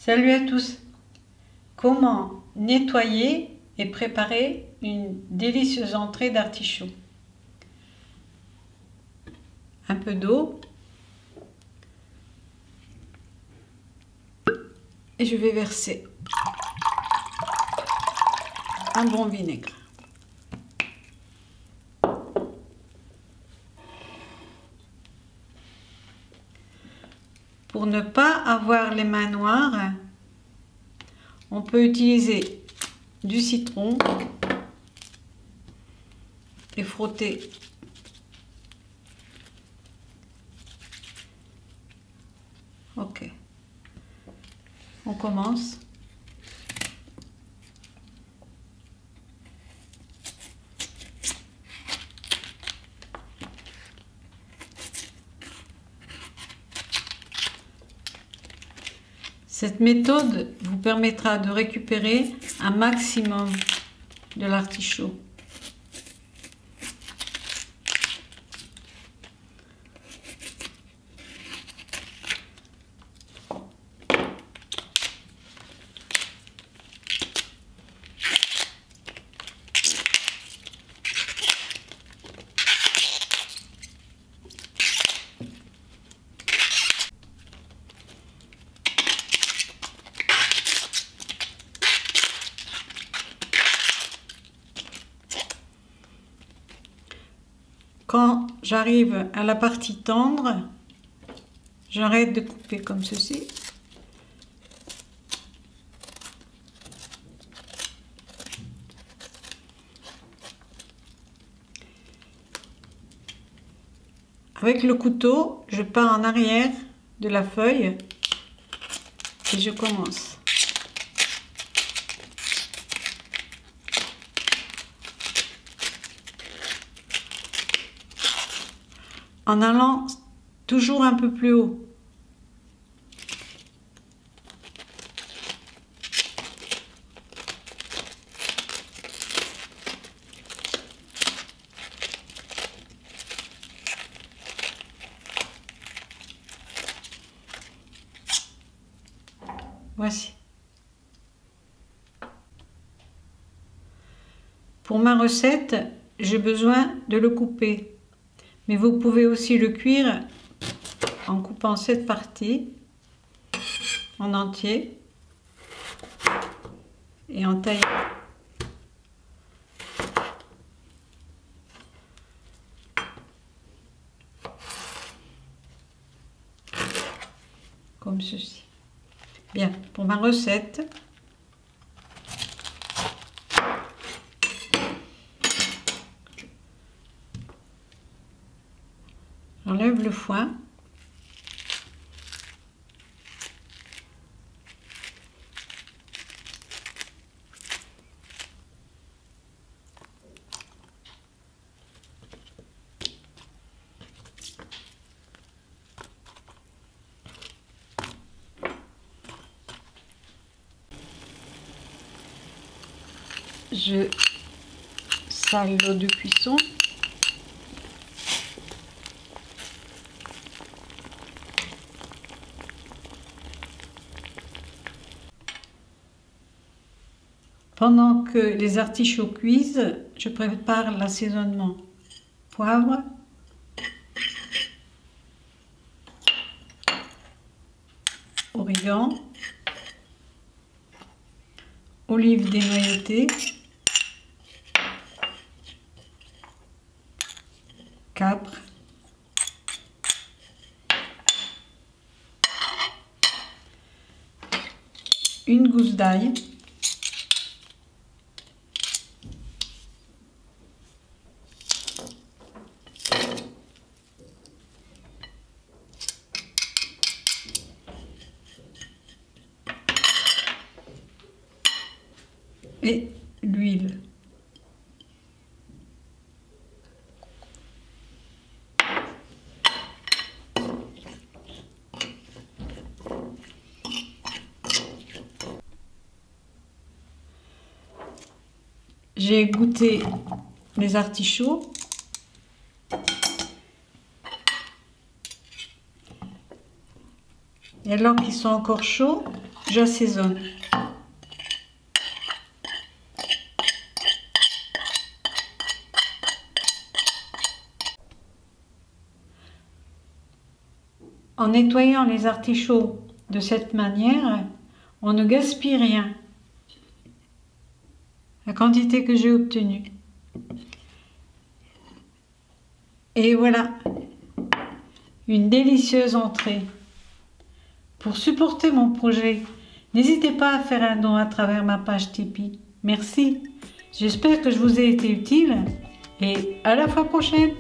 Salut à tous! Comment nettoyer et préparer une délicieuse entrée d'artichaut? Un peu d'eau et je vais verser un bon vinaigre. Pour ne pas avoir les mains noires, on peut utiliser du citron et frotter. Ok, on commence. Cette méthode vous permettra de récupérer un maximum de l'artichaut. Quand j'arrive à la partie tendre, j'arrête de couper comme ceci. Avec le couteau, je pars en arrière de la feuille et je commence. En allant toujours un peu plus haut. Voici. Pour ma recette, j'ai besoin de le couper. Mais vous pouvez aussi le cuire en coupant cette partie en entier et en taillant. Comme ceci. Bien, pour ma recette, j'enlève le foin. Je sale l'eau de cuisson. Pendant que les artichauts cuisent, je prépare l'assaisonnement. Poivre, origan, olives dénoyautées, capre, une gousse d'ail, et l'huile. J'ai égoutter les artichauts. Et alors qu'ils sont encore chauds, j'assaisonne. En nettoyant les artichauts de cette manière, on ne gaspille rien. La quantité que j'ai obtenue. Et voilà, une délicieuse entrée. Pour supporter mon projet, n'hésitez pas à faire un don à travers ma page Tipeee. Merci. J'espère que je vous ai été utile et à la fois prochaine.